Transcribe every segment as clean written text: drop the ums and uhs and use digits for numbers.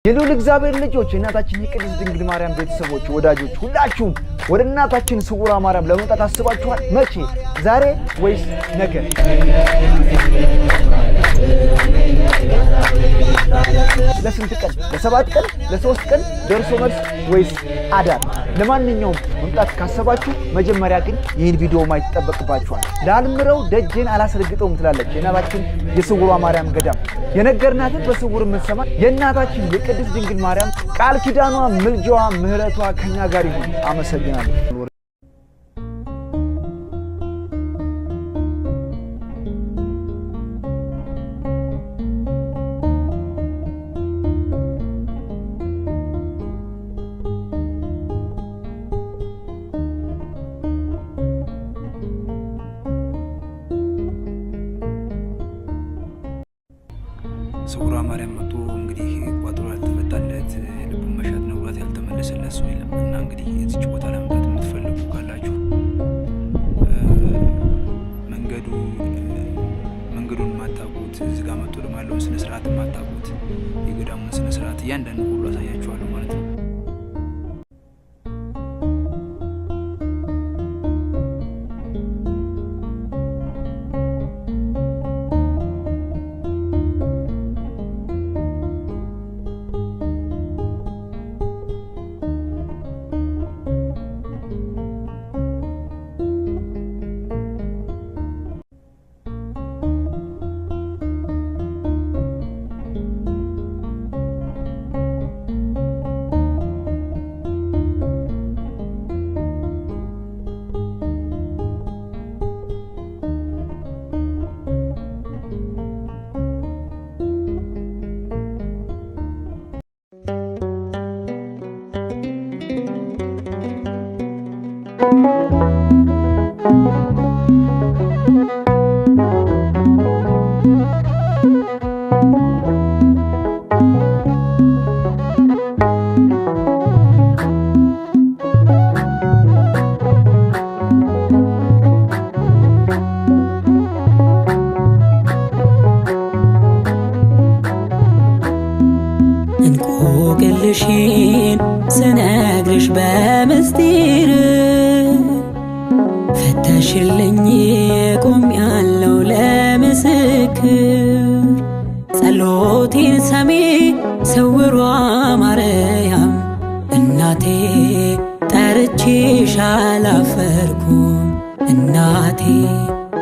የልዑል እግዚአብሔር ልጆች እናታችን የቅድስት ድንግል ማርያም ቤተሰቦች ወዳጆች ሁላችሁም ወደ እናታችን ስውሯ ማርያም ለመምጣት አስባችኋል? መቼ? ዛሬ ወይስ ነገ? ለስንት ቀን? ለ7 ቀን? ለ3 ቀን ደርሶ መልስ ወይስ አዳር? ለማንኛውም መምጣት ካሰባችሁ መጀመሪያ ግን ይህን ቪዲዮ ማየት ይጠበቅባችኋል። ላልምረው ደጄን አላስረግጠውም ትላለች የእናታችን የስውሯ ማርያም ገዳም። የነገርናትን በስውር የምትሰማ የእናታችን የቅድስት ድንግል ማርያም ቃል ኪዳኗ፣ ምልጃዋ፣ ምህረቷ ከኛ ጋር ይሁን። አመሰግናለሁ። ስውሯ ማርያም መጥቶ እንግዲህ ቋጥሮ ያልተፈታለት ልቡን መሻት ነውራት ያልተመለሰለት ሰው የለም እና እንግዲህ እዚች ቦታ ለመምጣት የምትፈልጉ ካላችሁ መንገዱን ማታውቁት እዚህ ጋር መጥቶ ደግሞ ያለውን ስነ ስርዓት ማታውቁት የገዳሙን ስነ ስርዓት እያንዳንዱ ሁሉ አሳያችኋለሁ ማለት ነው። እንቆቅልሽን ስነግርሽ በምስጢር ፈተሽልኝ ቆሜያለሁ ለምስክር። ጸሎቴን ሰሚ ስውሯ ማርያም እናቴ ጠርቼሽ አላፈርኩም። እናቴ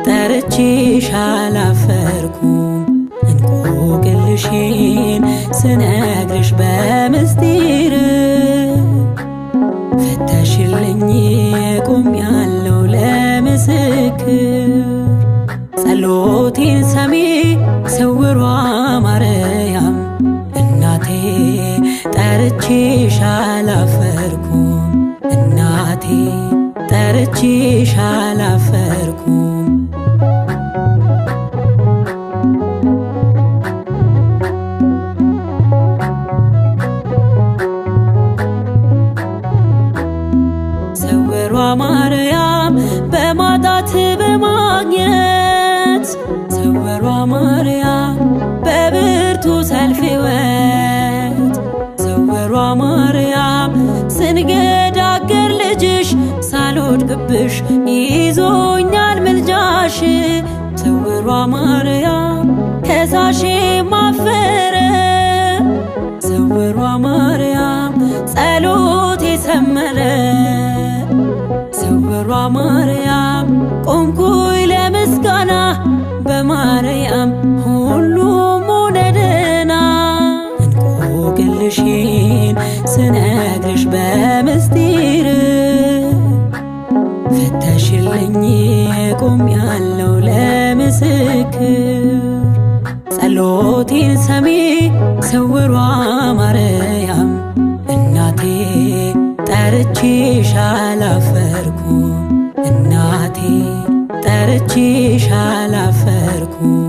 ጠርቼሽ አላፈርኩም። እንቆቅልሽን ስነግርሽ በምስጢር ፈተሽልኝ ቆሜያለሁ ለምስክር። ጸሎቴን ሰሚ ስውሯ ማርያም እናቴ ጠርቼሽ አላፈርኩም። እናቴ ጠርቼሽ አላፈርኩም። ማርያም በማጣት በማግኘት ስውሯ ማርያም በብርቱ ሰልፍ ሕይወት ስውሯ ማርያም ስንገዳገር ልጅሽ ሳልወድቅብሽ ይዞኛል ምልጃሽ። ስውሯ ማርያም ከሳሼ ማፈረ ስውሯ ማርያም ጸሎቴ ሰመረ። ስውሯ ማርያም ቆምኩኝ ለምስጋና በማርያም ሁሉም ሆነ ደህና። እንቆቅልሽን ስነግርሽ በምስጢር ፈተሽልኝ ቆሜያለሁ ለምስክር። ጸሎቴን ሰሚ ስውሯ ማርያም እናቴ ጠርቼሽ አላፈርኩም። እናቴ ጠርቼሽ አላፈርኩም።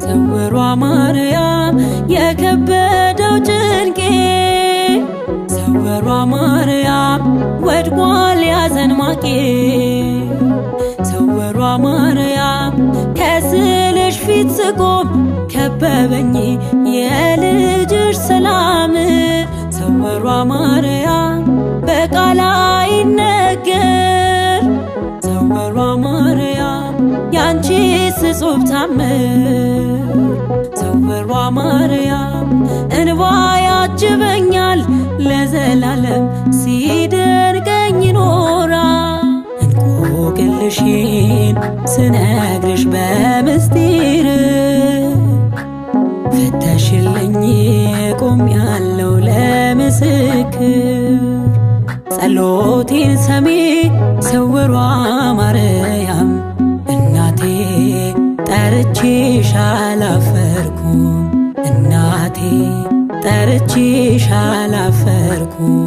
ስውሯ ማርያም የከበደው ጭንቄ ስውሯ ማርያም ወድቋል ጠባቂ ስውሯ ማርያም ከስልሽ ፊት ስቆም ከበበኝ የልጅሽ ሰላም ስውሯ ማርያም በቃል አይነገር ስውሯ ማርያም ያንቺስ እጹብ ታምር ስውሯ ማርያም እንባ ያጅበኛል ለዘላለም ሲደርገኝ ኖራል እንቆቅልሽን ስነግርሽ በምስጢር ፈተሽልኝ ቆሜያለሁ ለምስክር ጸሎቴን ሰሚ ስውሯ ማርያም እናቴ ጠርቼሽ አላፈርኩም እናቴ ጠርቼሽ አላፈርኩም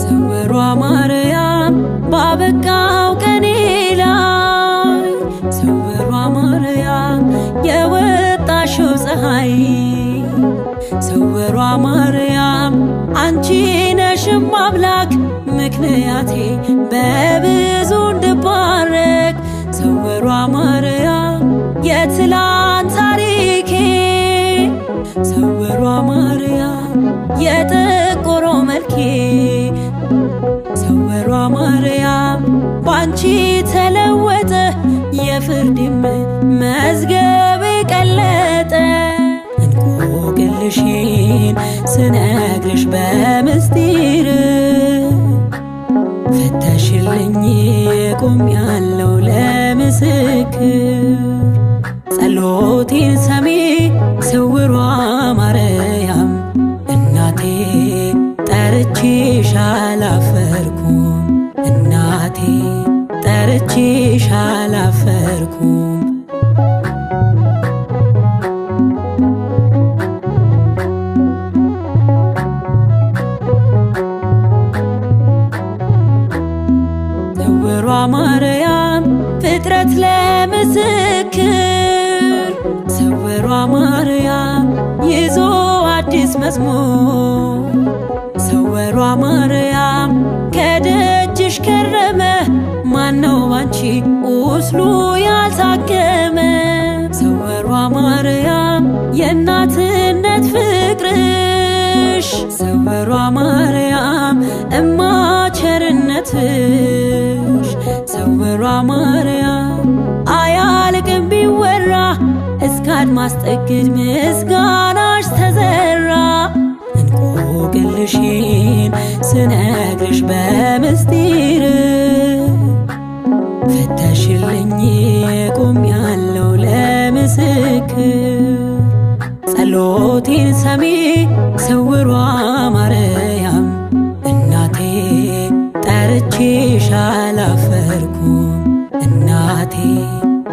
ስውሯ ማርያም ባበቃው ቀኔ ላይ ስውሯ ማርያም የወጣሽው ፀሐይ ስውሯ ማርያም አንቺ ነሽም አምላክ ምክንያቴ በብዙ እንድባረክ ስውሯ ማርያም የትላንት ታሪኬ ስውሯ ማርያም የጠቆረው መልኬ ስውሯ ማርያም ባንቺ ተለወጠ የፍርድም መዝገብ ቀለጠ እንቆቅልሽን ስነግርሽ በምስጢር ፈተሽልኝ ቆሜያለሁ ለምስክር ጸሎቴን ሰሚ ስውሯ ማርያም እናቴ ጠርቼሽ አላፈርኩም እናቴ ጠርቼሽ አላፈርኩም ስውሯ ማርያም ፍጥረት ለምስክር ስውሯ ማርያም ይዞ አዲስ መዝሙር ስውሯ ማርያም ከደጅሽ ከረመ ማነው ባንቺ ቁስሉ ያልታከመ ስውሯ ማርያም የእናትነት ፍቅርሽ ስውሯ ማርያም እማ ቸርነትሽ ስውሯ ማርያም አያልቅም ቢወራ እስከ አድማስ ጥግ ምስጋናሽ ተዘራ እንቆቅልሽን ስነግርሽ በምስጢር ፈተሽልኝ ቆሜያለሁ ለምስክር ጸሎቴን ሰሚ ስውሯ ማርያም እናቴ ጠርቼሽ አላፈርኩም እናቴ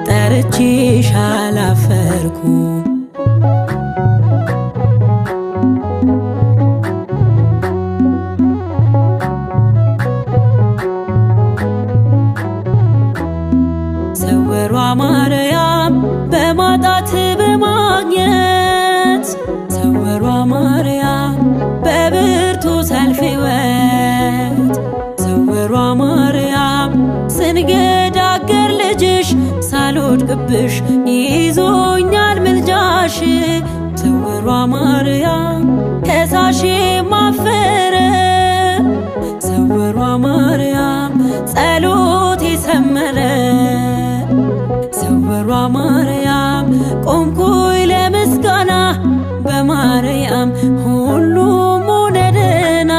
ጠርቼሽ አላፈርኩም ስውሯ ማርያም በማጣት በማግኘት ስውሯ ማርያም በብርቱ ሰልፍ ሕይወት ስውሯ ማርያም ስንገዳገር ልጅሽ ሳልወድቅብሽ ይዞኛል ምልጃሽ ስውሯ ማርያም ከሳሼ ማፈረ ስውሯ ማርያም ጸሎቴ ሰመረ ስውሯ ማርያም ቆምኩኝ ለምስጋና በማርያም ሁሉም ሆነ ደህና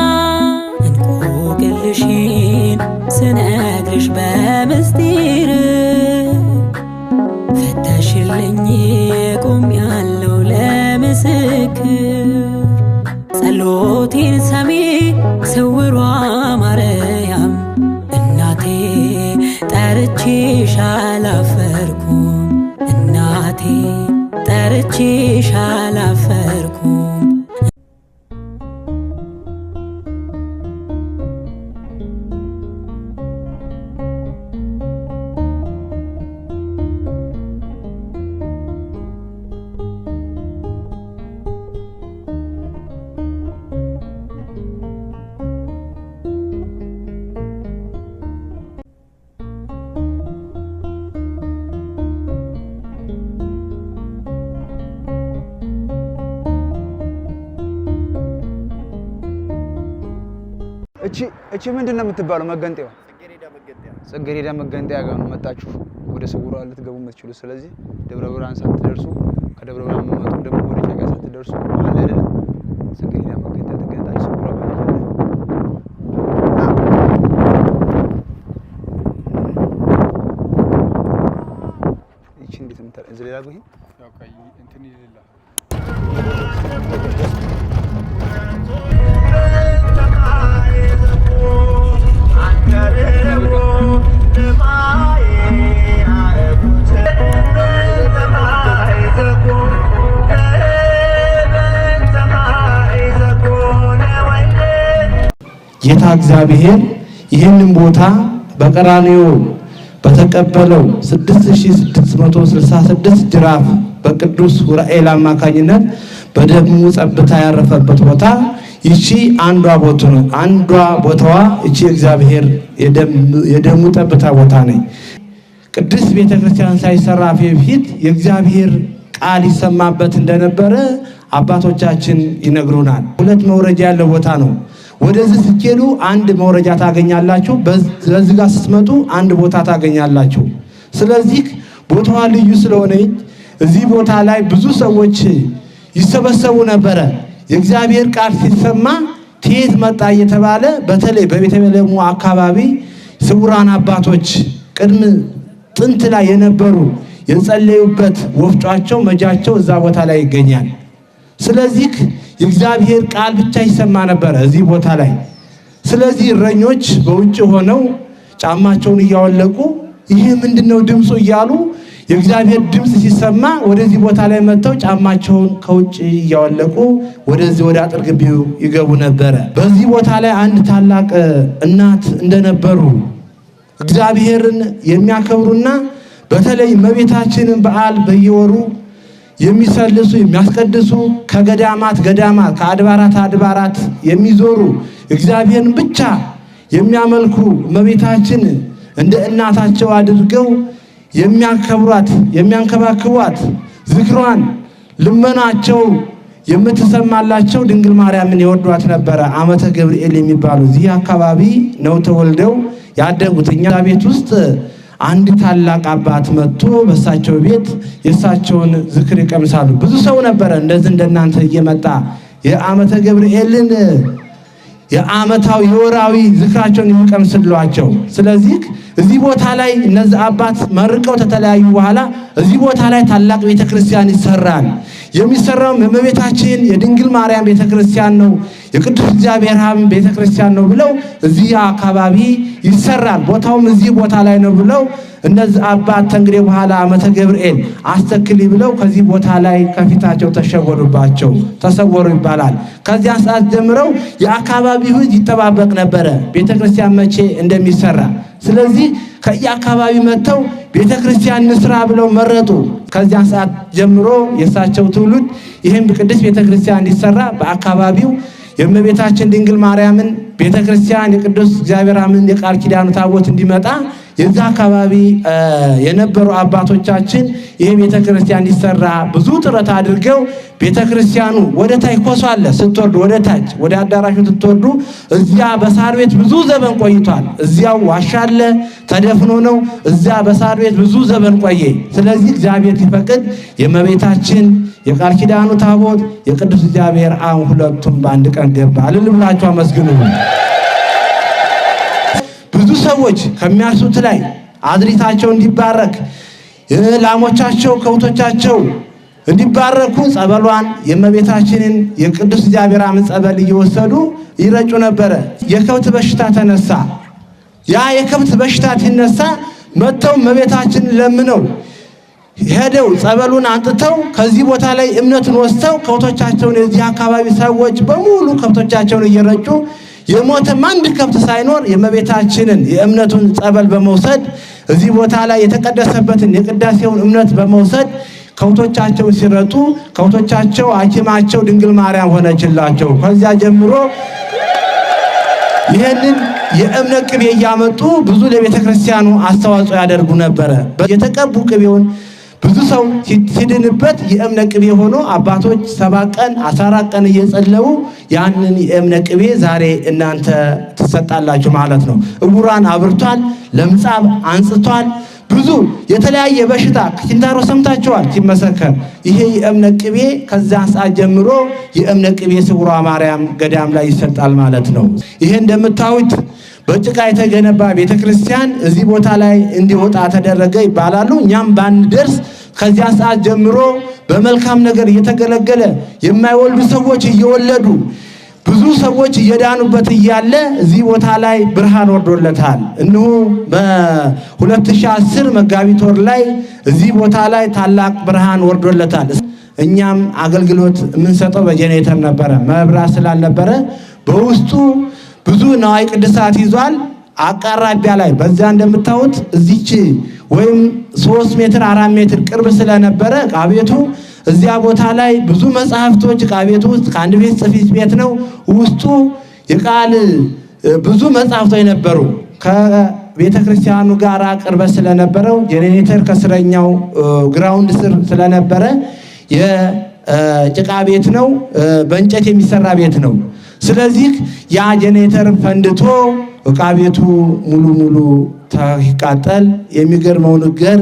እንቆቅልሽን ስነግርሽ በምስጢር ፈተሽልኝ ቆሜያለሁ ለምስክር ጸሎቴን ሰሚ ስውሯ ማርያም እናቴ ጠርቼሽ አላፈርኩም እናቴ ጠርቼሽ አላፈርኩም እቺ ምንድነው የምትባለው? መገንጠያ ጽጌረዳ መገንጠያ ጋር ነው መጣችሁ ወደ ስውሯ ልትገቡ የምትችሉ። ስለዚህ ደብረ ብርሃን ሳትደርሱ ከደብረ ብርሃን መጥቶ ደግሞ ወደ ጫጋ ሳትደርሱ አለ አይደል? ጽጌረዳ መገንጠያ ተገንጣችሁ ስውሯ ባለች እቺ እንዴት ምታል እዚህ ላይ ያገኝ ያው ካይ እንትን ይልላ ጌታ እግዚአብሔር ይህንን ቦታ በቀራንዮ በተቀበለው 6666 ጅራፍ በቅዱስ ኡራኤል አማካኝነት በደሙ ጸብታ ያረፈበት ቦታ ይቺ አንዷ ቦታዋ ይቺ እግዚአብሔር የደሙ ጠብታ ቦታ ነች። ቅዱስ ቤተክርስቲያን ሳይሰራ በፊት የእግዚአብሔር ቃል ይሰማበት እንደነበረ አባቶቻችን ይነግሩናል። ሁለት መውረጃ ያለው ቦታ ነው። ወደዚህ ስትሄዱ አንድ መውረጃ ታገኛላችሁ፣ በዚህ ጋር ስትመጡ አንድ ቦታ ታገኛላችሁ። ስለዚህ ቦታዋ ልዩ ስለሆነ እዚህ ቦታ ላይ ብዙ ሰዎች ይሰበሰቡ ነበረ። የእግዚአብሔር ቃል ሲሰማ ከየት መጣ እየተባለ በተለይ በቤተልሔም አካባቢ ስውራን አባቶች ቅድም ጥንት ላይ የነበሩ የጸለዩበት ወፍጫቸው መጃቸው እዛ ቦታ ላይ ይገኛል። ስለዚህ የእግዚአብሔር ቃል ብቻ ይሰማ ነበር እዚህ ቦታ ላይ። ስለዚህ እረኞች በውጭ ሆነው ጫማቸውን እያወለቁ ይሄ ምንድነው ድምፁ እያሉ የእግዚአብሔር ድምጽ ሲሰማ ወደዚህ ቦታ ላይ መጥተው ጫማቸውን ከውጭ እያወለቁ ወደዚህ ወደ አጥር ግቢው ይገቡ ነበረ። በዚህ ቦታ ላይ አንድ ታላቅ እናት እንደነበሩ እግዚአብሔርን የሚያከብሩና በተለይ እመቤታችንን በዓል በየወሩ የሚሰልሱ የሚያስቀድሱ ከገዳማት ከአድባራት የሚዞሩ እግዚአብሔርን ብቻ የሚያመልኩ እመቤታችን እንደ እናታቸው አድርገው የሚያከብሯት የሚያንከባክቧት ዝክሯን ልመናቸው የምትሰማላቸው ድንግል ማርያምን ይወዷት ነበረ። ዓመተ ገብርኤል የሚባሉ እዚህ አካባቢ ነው ተወልደው ያደጉት። እኛ ቤት ውስጥ አንድ ታላቅ አባት መጥቶ በሳቸው ቤት የሳቸውን ዝክር ይቀምሳሉ። ብዙ ሰው ነበረ እንደዚህ እንደናንተ እየመጣ የዓመተ ገብርኤልን የዓመታዊ የወራዊ ዝክራቸውን የሚቀምስሏቸው። ስለዚህ እዚህ ቦታ ላይ እነዚህ አባት መርቀው ተተለያዩ በኋላ እዚህ ቦታ ላይ ታላቅ ቤተክርስቲያን ይሰራል። የሚሰራው የእመቤታችን የድንግል ማርያም ቤተክርስቲያን ነው፣ የቅዱስ እግዚአብሔር አብ ቤተክርስቲያን ነው ብለው እዚህ አካባቢ ይሰራል። ቦታውም እዚህ ቦታ ላይ ነው ብለው እነዚህ አባት ተንግዲህ በኋላ ዓመተ ገብርኤል አስተክሊ ብለው ከዚህ ቦታ ላይ ከፊታቸው ተሰወሩ ይባላል። ከዚያ ሰዓት ጀምረው የአካባቢው ሕዝብ ይጠባበቅ ነበረ ቤተክርስቲያን መቼ እንደሚሰራ። ስለዚህ ከየአካባቢ መጥተው ቤተክርስቲያን እንስራ ብለው መረጡ። ከዚያ ሰዓት ጀምሮ የእሳቸው ትውልድ ይህም ቅዱስ ቤተክርስቲያን እንዲሰራ በአካባቢው የእመቤታችን ድንግል ማርያምን ቤተክርስቲያን የቅዱስ እግዚአብሔር አብን የቃል ኪዳኑ ታቦት እንዲመጣ የዛ አካባቢ የነበሩ አባቶቻችን ይሄ ቤተክርስቲያን እንዲሰራ ብዙ ጥረት አድርገው ቤተክርስቲያኑ ወደ ታች ኮሷለ ስትወርዱ ወደ ታች ወደ አዳራሹ ስትወርዱ እዚያ በሳር ቤት ብዙ ዘመን ቆይቷል። እዚያው ዋሻለ ተደፍኖ ነው። እዚያ በሳር ቤት ብዙ ዘመን ቆየ። ስለዚህ እግዚአብሔር ሲፈቅድ የእመቤታችን የቃል ኪዳኑ ታቦት የቅዱስ እግዚአብሔር አብ ሁለቱም በአንድ ቀን ገባ። እልል ብላችሁ አመስግኑ። ብዙ ሰዎች ከሚያርሱት ላይ አዝሪታቸው እንዲባረክ ላሞቻቸው ከብቶቻቸው እንዲባረኩ ጸበሏን የእመቤታችንን የቅዱስ እግዚአብሔር አብን ጸበል እየወሰዱ ይረጩ ነበረ። የከብት በሽታ ተነሳ። ያ የከብት በሽታ ሲነሳ መጥተው እመቤታችንን ለምነው ሄደው ጸበሉን አንጥተው ከዚህ ቦታ ላይ እምነትን ወስተው ከብቶቻቸውን የዚህ አካባቢ ሰዎች በሙሉ ከብቶቻቸውን እየረጩ የሞተም አንድ ከብት ሳይኖር የእመቤታችንን የእምነቱን ጸበል በመውሰድ እዚህ ቦታ ላይ የተቀደሰበትን የቅዳሴውን እምነት በመውሰድ ከብቶቻቸው ሲረጡ ከብቶቻቸው ሐኪማቸው ድንግል ማርያም ሆነችላቸው። ከዚያ ጀምሮ ይሄንን የእምነት ቅቤ እያመጡ ብዙ ለቤተክርስቲያኑ አስተዋጽኦ ያደርጉ ነበረ። የተቀቡ ቅቤውን ብዙ ሰው ሲድንበት የእምነት ቅቤ ሆኖ አባቶች 7 ቀን 14 ቀን እየጸለዩ ያንን የእምነት ቅቤ ዛሬ እናንተ ትሰጣላችሁ ማለት ነው። ዕውራን አብርቷል፣ ለምጻም አንጽቷል። ብዙ የተለያየ በሽታ ኪንታሮ ሰምታችኋል ሲመሰከር። ይሄ የእምነት ቅቤ ከዛ ሰዓት ጀምሮ የእምነት ቅቤ ስውሯ ማርያም ገዳም ላይ ይሰጣል ማለት ነው። ይሄ እንደምታዩት በጭቃ የተገነባ ቤተክርስቲያን እዚህ ቦታ ላይ እንዲወጣ ተደረገ ይባላሉ። እኛም ባንደርስ ከዚያ ሰዓት ጀምሮ በመልካም ነገር እየተገለገለ የማይወልዱ ሰዎች እየወለዱ ብዙ ሰዎች እየዳኑበት እያለ እዚህ ቦታ ላይ ብርሃን ወርዶለታል። እነሆ በ2010 መጋቢት ወር ላይ እዚህ ቦታ ላይ ታላቅ ብርሃን ወርዶለታል። እኛም አገልግሎት የምንሰጠው በጄኔሬተር ነበረ፣ መብራት ስላልነበረ በውስጡ ብዙ ነዋይ ቅድሳት ይዟል። አቃራቢያ ላይ በዛ እንደምታዩት እዚች ወይም 3 ሜትር 4 ሜትር ቅርብ ስለነበረ ዕቃ ቤቱ እዚያ ቦታ ላይ ብዙ መጽሐፍቶች ዕቃ ቤቱ ውስጥ ከአንድ ቤት ጽሕፈት ቤት ነው። ውስጡ የቃል ብዙ መጽሐፍቶች ነበሩ። ከቤተ ክርስቲያኑ ጋር ቅርበት ስለነበረው ጄኔሬተር ከስረኛው ግራውንድ ስር ስለነበረ የጭቃ ቤት ነው፣ በእንጨት የሚሰራ ቤት ነው። ስለዚህ ያ ጄኔሬተር ፈንድቶ ዕቃ ቤቱ ሙሉ ሙሉ ተቃጠል። የሚገርመው ነገር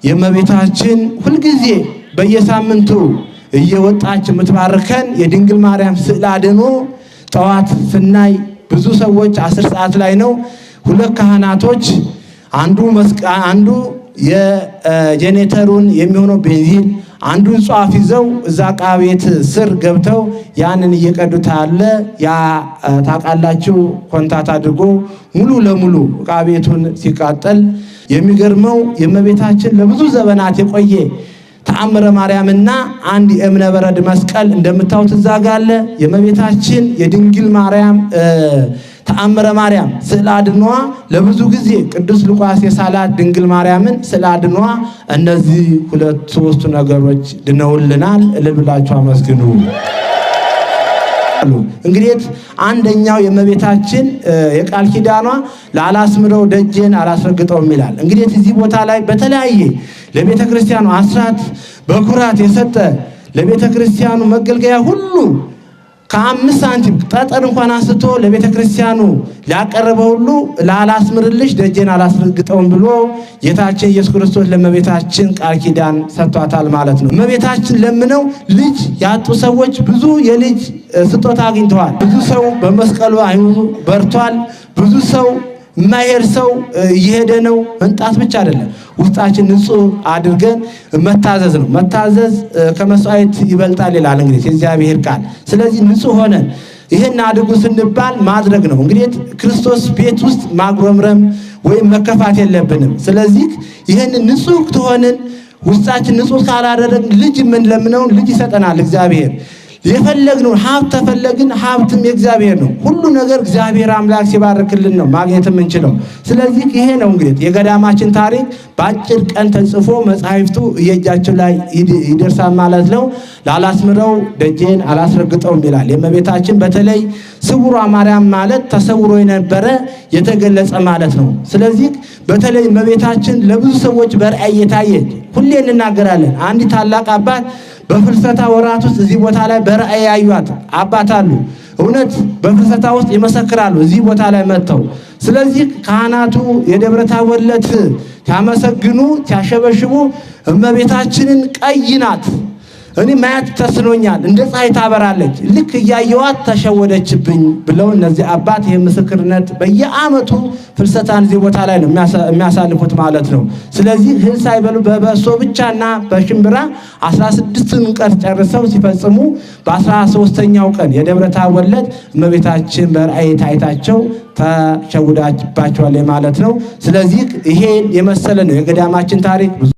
የእመቤታችን ሁልጊዜ በየሳምንቱ እየወጣች የምትባርከን የድንግል ማርያም ስዕል አድኖ ጠዋት ስናይ ብዙ ሰዎች 10 ሰዓት ላይ ነው 2 ካህናቶች አንዱ የጄኔሬተሩን የሚሆነው ቤንዚን አንዱን ጿፍ ይዘው እዛ ዕቃ ቤት ስር ገብተው ያንን እየቀዱት አለ። ያ ታውቃላችሁ ኮንታት አድርጎ ሙሉ ለሙሉ ዕቃ ቤቱን ሲቃጠል የሚገርመው የእመቤታችን ለብዙ ዘመናት የቆየ ተአምረ ማርያምና አንድ የእብነ በረድ መስቀል እንደምታዩት እዛ ጋር አለ። የእመቤታችን የድንግል ማርያም ተአምረ ማርያም ስዕል አድኗ ለብዙ ጊዜ ቅዱስ ሉቃስ የሳላት ድንግል ማርያምን ስዕል አድኗ እነዚህ 2-3 ነገሮች ድነውልናል። እልል ብላችሁ አመስግኑ። እንግዲህ አንደኛው የእመቤታችን የቃል ኪዳኗ ላላስምረው ደጄን አላስረግጠውም ይላል። እንግዲህ እዚህ ቦታ ላይ በተለያየ ለቤተ ክርስቲያኑ አስራት በኩራት የሰጠ ለቤተ ክርስቲያኑ መገልገያ ሁሉ ከ5 ሳንቲም ጠጠር እንኳን አንስቶ ለቤተ ክርስቲያኑ ሊያቀርበ ሁሉ ላላስምርልሽ ደጄን አላስረግጠውም ብሎ ጌታችን ኢየሱስ ክርስቶስ ለእመቤታችን ቃል ኪዳን ሰጥቷታል ማለት ነው። እመቤታችን ለምነው ልጅ ያጡ ሰዎች ብዙ የልጅ ስጦታ አግኝተዋል። ብዙ ሰው በመስቀሉ አይኑ በርቷል። ብዙ ሰው የማይሄድ ሰው እየሄደ ነው። መንጣት ብቻ አይደለም፣ ውስጣችን ንጹህ አድርገን መታዘዝ ነው። መታዘዝ ከመስዋዕት ይበልጣል ይላል እንግዲህ የእግዚአብሔር ቃል። ስለዚህ ንጹህ ሆነን ይሄን አድርጉ ስንባል ማድረግ ነው። እንግዲህ ክርስቶስ ቤት ውስጥ ማጉረምረም ወይም መከፋት የለብንም። ስለዚህ ይሄን ንጹህ ትሆንን ውስጣችን ንጹህ ካላደረግን ልጅ ምን ለምነውን ልጅ ይሰጠናል እግዚአብሔር። የፈለግነው ሀብት ተፈለግን ሀብትም የእግዚአብሔር ነው። ሁሉ ነገር እግዚአብሔር አምላክ ሲባርክልን ነው ማግኘት የምንችለው። ስለዚህ ይሄ ነው እንግዲህ የገዳማችን ታሪክ በአጭር ቀን ተጽፎ መጻሕፍቱ እየእጃቸው ላይ ይደርሳል ማለት ነው። ላላስምረው ደጄን አላስረግጠውም ይላል። የእመቤታችን በተለይ ስውሯ ማርያም ማለት ተሰውሮ የነበረ የተገለጸ ማለት ነው። ስለዚህ በተለይ እመቤታችን ለብዙ ሰዎች በራእይ የታየች ሁሌ እንናገራለን። አንድ ታላቅ አባት በፍልሰታ ወራት ውስጥ እዚህ ቦታ ላይ በራእይ ያዩት አባት አሉ። እውነት በፍልሰታ ውስጥ ይመሰክራሉ እዚህ ቦታ ላይ መጥተው። ስለዚህ ካህናቱ የደብረ ታቦር ዕለት ሲያመሰግኑ ሲያሸበሽቡ እመቤታችንን ቀይ ናት እኔ ማየት ተስኖኛል፣ እንደ ፀሐይ ታበራለች፣ ልክ እያየዋት ተሸወደችብኝ ብለው እነዚህ አባት ይሄ ምስክርነት በየዓመቱ ፍልሰታን እዚህ ቦታ ላይ ነው የሚያሳልፉት ማለት ነው። ስለዚህ እህል ሳይበሉ በበሶ ብቻና በሽምብራ 16ን ቀን ጨርሰው ሲፈጽሙ በ13ኛው ቀን የደብረ ታቦር ዕለት እመቤታችን በራእይ ታይታቸው ተሸውዳባቸዋል ማለት ነው። ስለዚህ ይሄን የመሰለ ነው የገዳማችን ታሪክ።